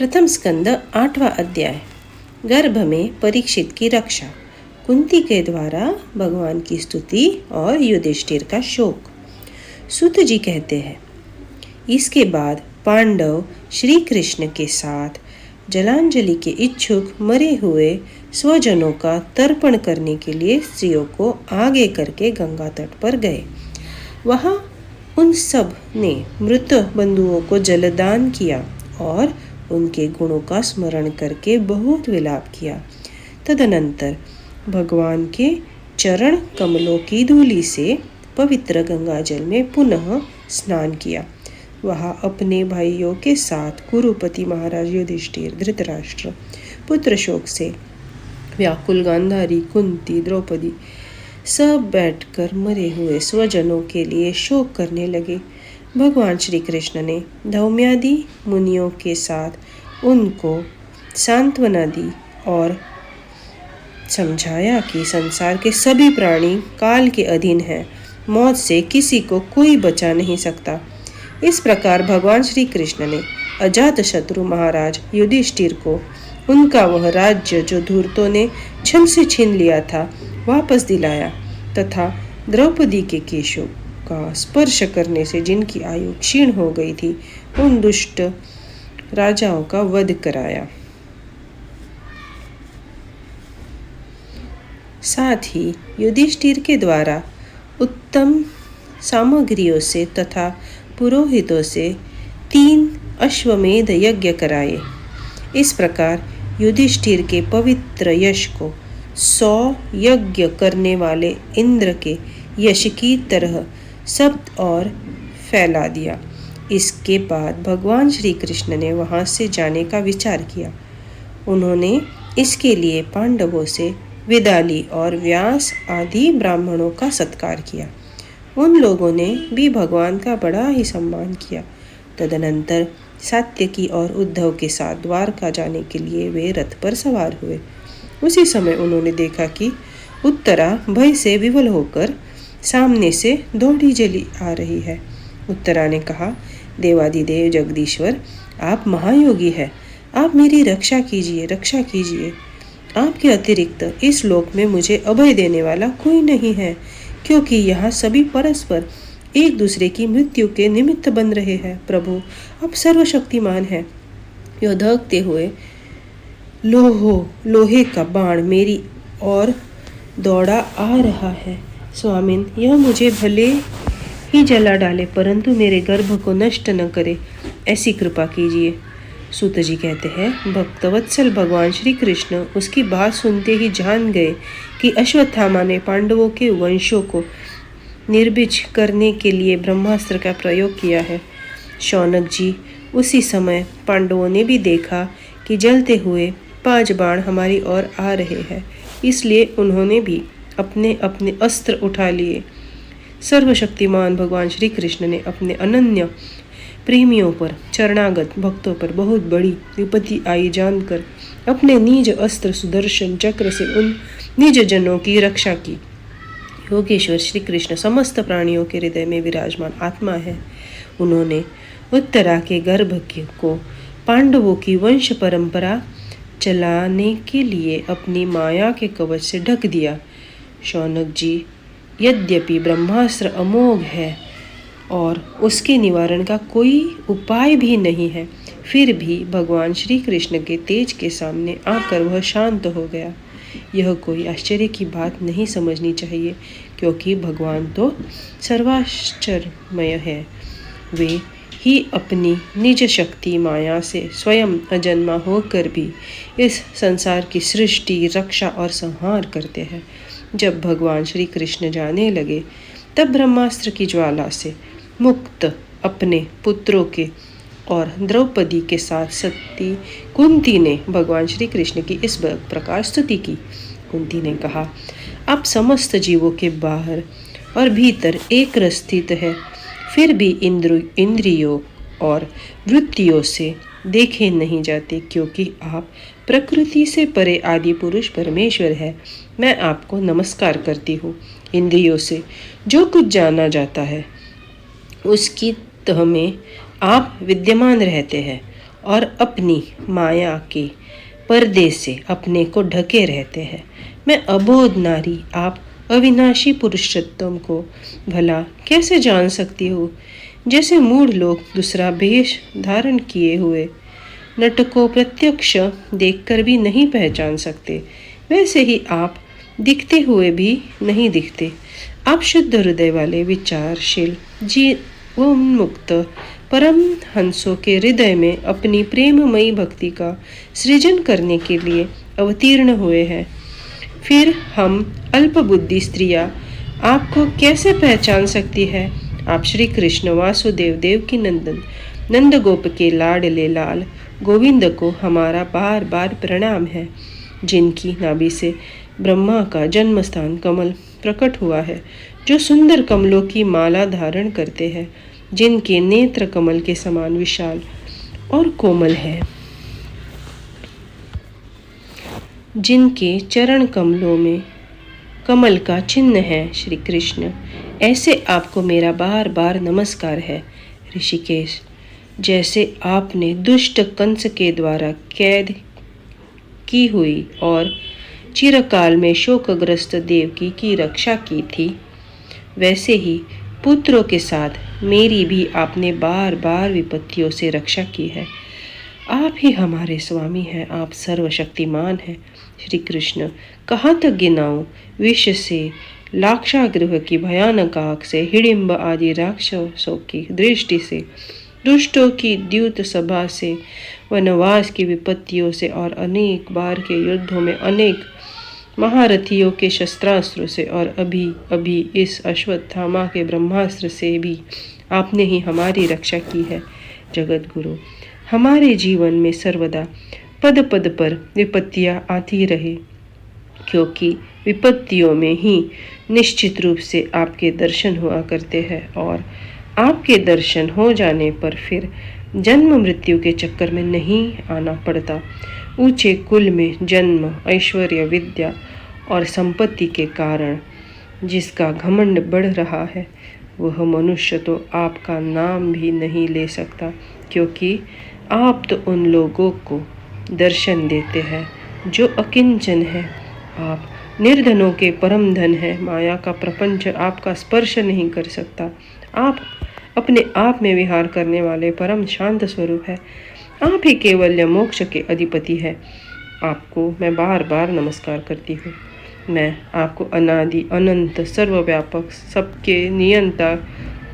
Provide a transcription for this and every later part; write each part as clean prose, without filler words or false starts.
प्रथम स्कंद 8वां अध्याय। गर्भ में परीक्षित की रक्षा, कुंती के द्वारा भगवान की स्तुति और युधिष्ठिर का शोक। सूत जी कहते हैं, इसके बाद पांडव श्री कृष्ण के साथ जलांजलि के इच्छुक मरे हुए स्वजनों का तर्पण करने के लिए स्त्रियों को आगे करके गंगा तट पर गए। वहां उन सब ने मृत बंधुओं को जलदान किया और उनके गुणों का स्मरण करके बहुत विलाप किया। तदनंतर भगवान के चरण कमलों की धूलि से पवित्र गंगा जल में पुनः स्नान किया। वहाँ अपने भाइयों के साथ कुरुपति महाराज युधिष्ठिर, धृतराष्ट्र, पुत्र शोक से व्याकुल गांधारी, कुंती, द्रौपदी सब बैठकर मरे हुए स्वजनों के लिए शोक करने लगे। भगवान श्री कृष्ण ने धौम्यादि मुनियों के साथ उनको सांत्वना दी और समझाया कि संसार के सभी प्राणी काल के अधीन हैं, मौत से किसी को कोई बचा नहीं सकता। इस प्रकार भगवान श्री कृष्ण ने अजातशत्रु महाराज युधिष्ठिर को उनका वह राज्य जो धूर्तों ने छल से छीन लिया था वापस दिलाया तथा द्रौपदी के केशों का स्पर्श करने से जिनकी आयु क्षीण हो गई थी उन दुष्ट राजाओं का वध कराया। साथ ही युधिष्ठिर के द्वारा उत्तम सामग्रियों से तथा पुरोहितों से 3 अश्वमेध यज्ञ कराए। इस प्रकार युधिष्ठिर के पवित्र यश को 100 यज्ञ करने वाले इंद्र के यश की तरह सब और फैला दिया। इसके बाद भगवान श्री कृष्ण ने वहां से जाने का विचार किया। उन्होंने इसके लिए पांडवों से विदा ली और व्यास आदि ब्राह्मणों का सत्कार किया। उन लोगों ने भी भगवान का बड़ा ही सम्मान किया। तदनंतर सात्यकी और उद्धव के साथ द्वारका जाने के लिए वे रथ पर सवार हुए। उसी समय उन्होंने देखा कि उत्तरा भय से विवल होकर सामने से दौड़ी चली आ रही है। उत्तरा ने कहा, देवादिदेव जगदीश्वर, आप महायोगी हैं, आप मेरी रक्षा कीजिए, रक्षा कीजिए। आपके अतिरिक्त इस लोक में मुझे अभय देने वाला कोई नहीं है, क्योंकि यहाँ सभी परस्पर एक दूसरे की मृत्यु के निमित्त बन रहे हैं। प्रभु, आप सर्वशक्तिमान हैं। यह धकते हुए लोहे का बाण मेरी ओर दौड़ा आ रहा है। स्वामिन, यह मुझे भले ही जला डाले परंतु मेरे गर्भ को नष्ट न करे, ऐसी कृपा कीजिए। सूत जी कहते हैं, भक्तवत्सल भगवान श्री कृष्ण उसकी बात सुनते ही जान गए कि अश्वत्थामा ने पांडवों के वंशों को निर्बीज करने के लिए ब्रह्मास्त्र का प्रयोग किया है। शौनक जी, उसी समय पांडवों ने भी देखा कि जलते हुए 5 बाण हमारी ओर आ रहे हैं, इसलिए उन्होंने भी अपने अपने अस्त्र उठा लिए। सर्वशक्तिमान भगवान श्री कृष्ण ने अपने अनन्य प्रेमियों पर, चरणागत भक्तों पर बहुत बड़ी विपत्ति आई जानकर अपने निज अस्त्र सुदर्शन चक्र से उन निज जनों की रक्षा की। योगेश्वर श्री कृष्ण समस्त प्राणियों के हृदय में विराजमान आत्मा है। उन्होंने उत्तरा के गर्भ को पांडवों की वंश परंपरा चलाने के लिए अपनी माया के कवच से ढक दिया। शौनक जी, यद्यपि ब्रह्मास्त्र अमोघ है और उसके निवारण का कोई उपाय भी नहीं है, फिर भी भगवान श्री कृष्ण के तेज के सामने आकर वह शांत हो गया। यह कोई आश्चर्य की बात नहीं समझनी चाहिए, क्योंकि भगवान तो सर्वाश्चर्यमय है। वे ही अपनी निज शक्ति माया से स्वयं अजन्मा होकर भी इस संसार की सृष्टि, रक्षा और संहार करते हैं। जब भगवान श्री कृष्ण जाने लगे तब ब्रह्मास्त्र की ज्वाला से मुक्त अपने पुत्रों के और द्रौपदी के साथ सती कुंती ने भगवान श्री कृष्ण की इस प्रकार स्तुति की। कुंती ने कहा, आप समस्त जीवों के बाहर और भीतर एक रस स्थित है, फिर भी इंद्रियों और वृत्तियों से देखे नहीं जाते, क्योंकि आप प्रकृति से परे आदि पुरुष परमेश्वर है। मैं आपको नमस्कार करती हूँ। इंद्रियों से जो कुछ जाना जाता है उसकी तह में आप विद्यमान रहते हैं और अपनी माया के पर्दे से अपने को ढके रहते हैं। मैं अबोध नारी आप अविनाशी पुरुषोत्तम को भला कैसे जान सकती हूँ? जैसे मूढ़ लोग दूसरा वेश धारण किए हुए नट को प्रत्यक्ष देखकर भी नहीं पहचान सकते, वैसे ही आप दिखते हुए भी नहीं दिखते। आप शुद्ध हृदय वाले विचारशील जीवोन्मुक्त परम हंसों के हृदय में अपनी प्रेममयी भक्ति का सृजन करने के लिए अवतीर्ण हुए हैं। फिर हम अल्पबुद्धि स्त्रियां आपको कैसे पहचान सकती है? आप श्री कृष्ण वासुदेव देव की नंदन नंद गोप के लाडले लाल गोविंद को हमारा बार बार प्रणाम है, जिनकी नाभि से ब्रह्मा का जन्म स्थान कमल प्रकट हुआ है, जो सुंदर कमलों की माला धारण करते हैं, जिनके नेत्र कमल के समान विशाल और कोमल है, जिनके चरण कमलों में कमल का चिन्ह है। श्री कृष्ण, ऐसे आपको मेरा बार बार नमस्कार है। ऋषिकेश, जैसे आपने दुष्ट कंस के द्वारा कैद की हुई और चिरकाल में शोकग्रस्त देवकी की रक्षा की थी, वैसे ही पुत्रों के साथ मेरी भी आपने बार बार विपत्तियों से रक्षा की है। आप ही हमारे स्वामी हैं, आप सर्वशक्तिमान हैं। श्री कृष्ण, कहाँ तक गिनाऊं? विष से, लाक्षागृह की भयानक आग से, हिडिंब आदि राक्षसों की दृष्टि से, दुष्टों की द्यूत सभा से, वनवास की विपत्तियों से और अनेक बार के युद्धों में अनेक महारथियों के शस्त्रास्त्रों से और अभी अभी इस अश्वत्थामा के ब्रह्मास्त्र से भी आपने ही हमारी रक्षा की है। जगत गुरु, हमारे जीवन में सर्वदा पद पद पर विपत्तियां आती रहे, क्योंकि विपत्तियों में ही निश्चित रूप से आपके दर्शन हुआ करते हैं और आपके दर्शन हो जाने पर फिर जन्म मृत्यु के चक्कर में नहीं आना पड़ता। ऊंचे कुल में जन्म, ऐश्वर्य, विद्या और संपत्ति के कारण जिसका घमंड बढ़ रहा है, वह मनुष्य तो आपका नाम भी नहीं ले सकता, क्योंकि आप तो उन लोगों को दर्शन देते हैं जो अकिंचन है। आप निर्धनों के परम धन है। माया का प्रपंच आपका स्पर्श नहीं कर सकता। आप अपने आप में विहार करने वाले परम शांत स्वरूप है। आप ही केवल मोक्ष के अधिपति है। आपको मैं बार बार नमस्कार करती हूँ। मैं आपको अनादि अनंत सर्वव्यापक सबके नियंता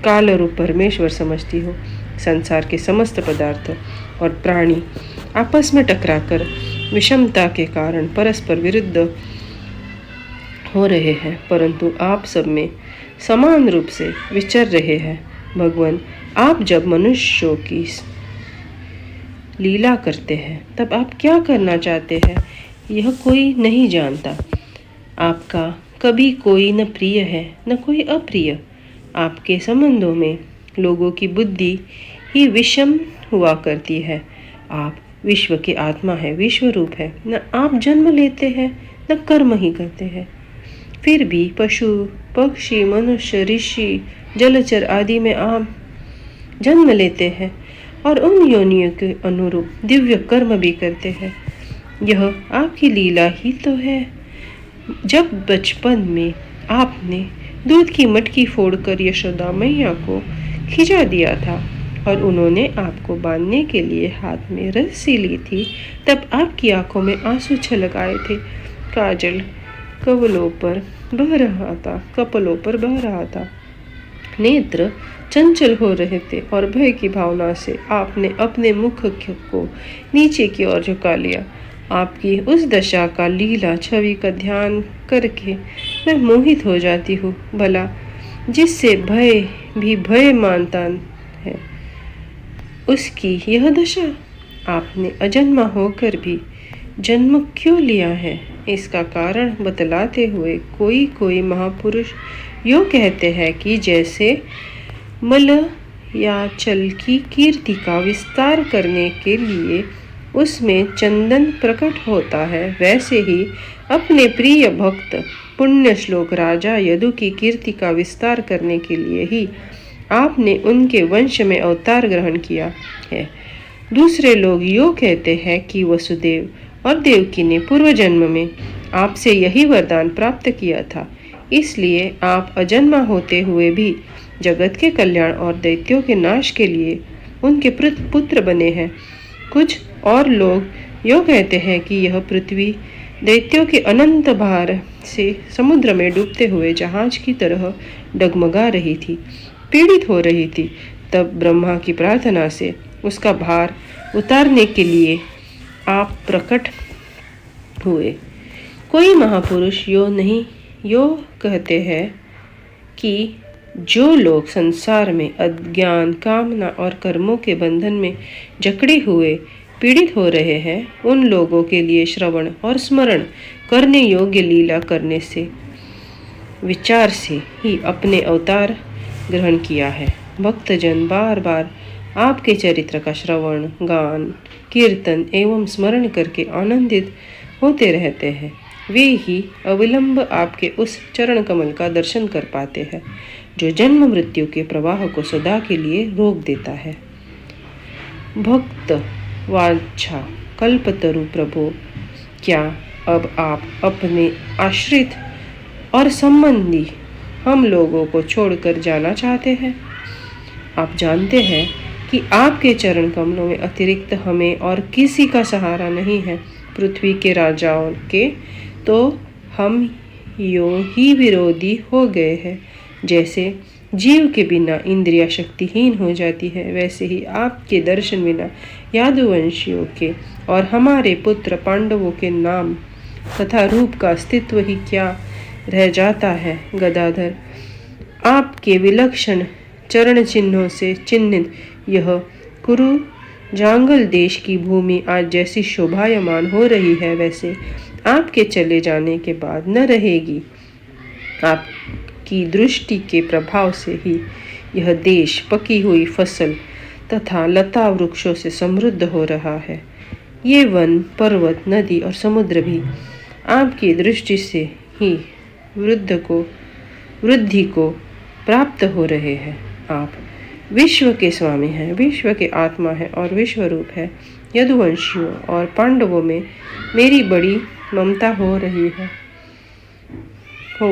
काल रूप परमेश्वर समझती हूँ। संसार के समस्त पदार्थ और प्राणी आपस में टकराकर विषमता के कारण परस्पर विरुद्ध हो रहे हैं, परंतु आप सब में समान रूप से विचर रहे हैं। भगवान, आप जब मनुष्यों की लीला करते हैं तब आप क्या करना चाहते हैं, यह कोई नहीं जानता। आपका कभी कोई न प्रिय है न कोई अप्रिय। आपके संबंधों में लोगों की बुद्धि ही विषम हुआ करती है। आप विश्व के आत्मा है, विश्व रूप है। न आप जन्म लेते हैं न कर्म ही करते हैं। फिर भी पशु, पक्षी, मनुष्य, ऋषि, जलचर आदि में आप जन्म लेते हैं और उन योनियों के अनुरूप दिव्य कर्म भी करते हैं। यह आपकी लीला ही तो है। जब बचपन में आपने दूध की मटकी फोड़कर यशोदा मैया को खिंचा दिया था और उन्होंने आपको बांधने के लिए हाथ में रस्सी ली थी, तब आपकी आंखों में आंसू छलक आए थे। काजल कवलों पर बह रहा था, कपलों पर बह रहा था। नेत्र चंचल हो रहे थे और भय की भावना से आपने अपने मुख को नीचे की ओर झुका लिया। आपकी उस दशा का लीला छवि का ध्यान करके मैं मोहित हो जाती हूँ। भला जिससे भय भी भय मानता है, उसकी यह दशा। आपने अजन्मा होकर भी जन्म क्यों लिया है, इसका कारण बतलाते हुए कोई महापुरुष यूँ कहते हैं कि जैसे मल या चल की कीर्ति का विस्तार करने के लिए उसमें चंदन प्रकट होता है, वैसे ही अपने प्रिय भक्त पुण्य श्लोक राजा यदु की कीर्ति का विस्तार करने के लिए ही आपने उनके वंश में अवतार ग्रहण किया है। दूसरे लोग यो कहते हैं कि वसुदेव और देवकी ने पूर्व जन्म में आपसे यही वरदान प्राप्त किया था, इसलिए आप अजन्मा होते हुए भी जगत के कल्याण और दैत्यों के नाश के लिए उनके पुत्र बने हैं। कुछ और लोग यो कहते हैं कि यह पृथ्वी दैत्यों के अनंत भार से समुद्र में डूबते हुए जहाज की तरह डगमगा रही थी, पीड़ित हो रही थी। तब ब्रह्मा की प्रार्थना से उसका भार उतारने के लिए आप प्रकट हुए। कोई महापुरुष यो कहते हैं कि जो लोग संसार में अज्ञान, कामना और कर्मों के बंधन में जकड़े हुए पीड़ित हो रहे हैं, उन लोगों के लिए श्रवण और स्मरण करने योग्य लीला करने से विचार से ही अपने अवतार ग्रहण किया है। भक्तजन बार बार आपके चरित्र का श्रवण, गान, कीर्तन एवं स्मरण करके आनंदित होते रहते हैं। वे ही अविलंब आपके उस चरण कमल का दर्शन कर पाते हैं जो जन्म मृत्यु के प्रवाह को सदा के लिए रोक देता है। भक्त वांछा कल्पतरु प्रभु, क्या अब आप अपने आश्रित और संबंधी हम लोगों को छोड़कर जाना चाहते हैं? आप जानते हैं कि आपके चरण कमलों में अतिरिक्त हमें और किसी का सहारा नहीं है। पृथ्वी के राजाओं के तो हम यूं ही विरोधी हो गए हैं। जैसे जीव के बिना इंद्रिया शक्तिहीन हो जाती है, वैसे ही आपके दर्शन बिना यादुवंशियों के और हमारे पुत्र पांडवों के नाम तथा रूप का अस्तित्व ही क्या रह जाता है। गदाधर, आपके विलक्षण चरण चिन्हों से चिन्हित यह कुरु जांगल देश की भूमि आज जैसी शोभायमान हो रही है, वैसे आपके चले जाने के बाद न रहेगी। आपकी दृष्टि के प्रभाव से ही यह देश पकी हुई फसल तथा लता वृक्षों से समृद्ध हो रहा है। ये वन, पर्वत, नदी और समुद्र भी आपकी दृष्टि से ही वृद्धि को प्राप्त हो रहे हैं। आप विश्व के स्वामी हैं, विश्व के आत्मा है और विश्व रूप है। यदुवंशियों और पांडवों में मेरी बड़ी ममता हो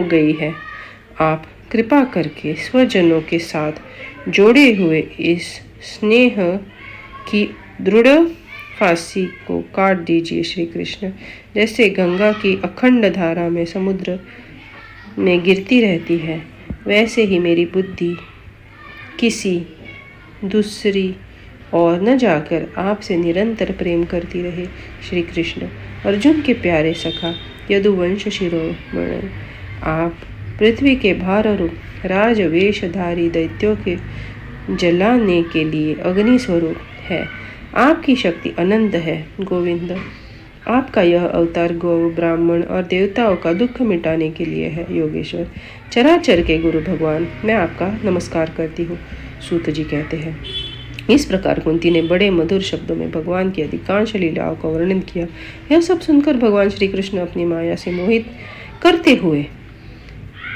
गई है। आप कृपा करके स्वजनों के साथ जोड़े हुए इस स्नेह की दृढ़ फांसी को काट दीजिए। श्री कृष्ण, जैसे गंगा की अखंड धारा में समुद्र में गिरती रहती है, वैसे ही मेरी बुद्धि किसी दूसरी और न जाकर आपसे निरंतर प्रेम करती रहे। श्री कृष्ण, अर्जुन के प्यारे सखा यदुवंश शिरोमणि, आप पृथ्वी के भाररूप राजवेशधारी दैत्यों के जलाने के लिए अग्नि स्वरूप है। आपकी शक्ति अनंत है। गोविंद, आपका यह अवतार गौ, ब्राह्मण और देवताओं का दुख मिटाने के लिए है। योगेश्वर, चराचर के गुरु भगवान, मैं आपका नमस्कार करती हूँ। सूत जी कहते हैं, इस प्रकार कुंती ने बड़े मधुर शब्दों में भगवान की अधिकांश लीलाओं का वर्णन किया। यह सब सुनकर भगवान श्री कृष्ण अपनी माया से मोहित करते हुए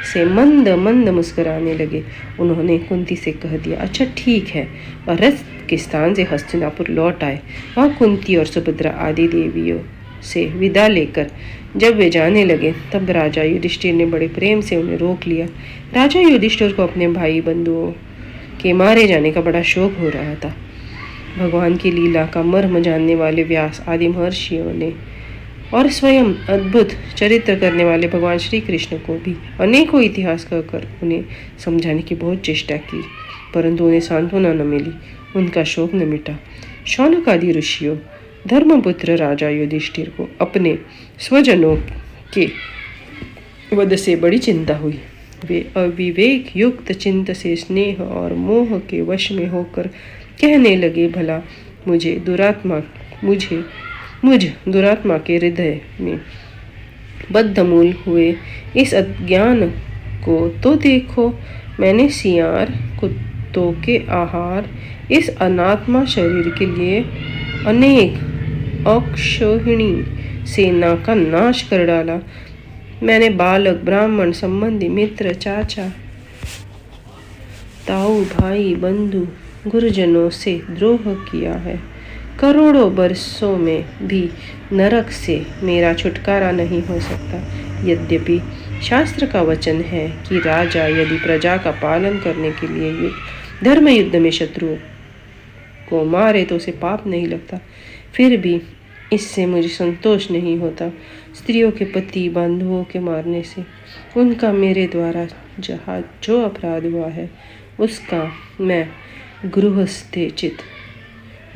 से मंद मंद मुस्कुराने लगे। उन्होंने कुंती से कह दिया, अच्छा ठीक है। और रथ के स्थान से हस्तिनापुर लौट आए। वहाँ कुंती और सुभद्रा आदि देवियों से विदा लेकर जब वे जाने लगे, तब राजा युधिष्ठिर ने बड़े प्रेम से उन्हें रोक लिया। राजा युधिष्ठिर को अपने भाई बंधुओं के मारे जाने का बड़ा शौक हो रहा था। भगवान की लीला का मर्म जानने वाले व्यास आदि महर्षियों ने और स्वयं अद्भुत चरित्र करने वाले भगवान श्री कृष्ण को भी अनेकों इतिहास कहकर उन्हें समझाने की बहुत चेष्टा की, परंतु उन्हें सांत्वना न मिली, उनका शोक न मिटा। शौनक आदि ऋषियों धर्मपुत्र राजा युधिष्ठिर को अपने स्वजनों के वध से बड़ी चिंता हुई। वे अविवेक युक्त चिंत से स्नेह और मोह के वश में होकर कहने लगे, भला मुझ दुरात्मा के हृदय में बद्धमूल हुए इस अज्ञान को तो देखो। मैंने सियार, कुत्तों के आहार, इस अनात्मा शरीर के लिए अनेक अक्षोहिणी सेना का नाश कर डाला। मैंने बालक, ब्राह्मण, संबंधी, मित्र, चाचा, ताऊ, भाई, बंधु, गुरुजनों से द्रोह किया है। करोड़ों वर्षों में भी नरक से मेरा छुटकारा नहीं हो सकता। यद्यपि शास्त्र का वचन है कि राजा यदि प्रजा का पालन करने के लिए धर्म युद्ध में शत्रुओं को मारे तो उसे पाप नहीं लगता, फिर भी इससे मुझे संतोष नहीं होता। स्त्रियों के पति बंधुओं के मारने से उनका मेरे द्वारा जो अपराध हुआ है उसका मैं गृहस्थेचित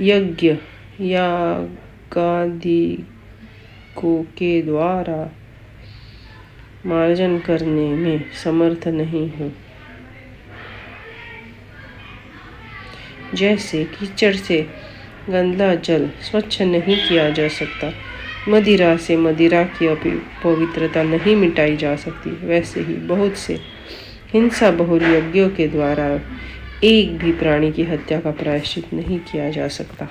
यज्ञ यागादि के द्वारा मार्जन करने में समर्थ नहीं हूँ। जैसे कीचड़ से गंदा जल स्वच्छ नहीं किया जा सकता, मदिरा से मदिरा की पवित्रता नहीं मिटाई जा सकती, वैसे ही बहुत से हिंसा बहुल यज्ञों के द्वारा एक भी प्राणी की हत्या का प्रायश्चित नहीं किया जा सकता।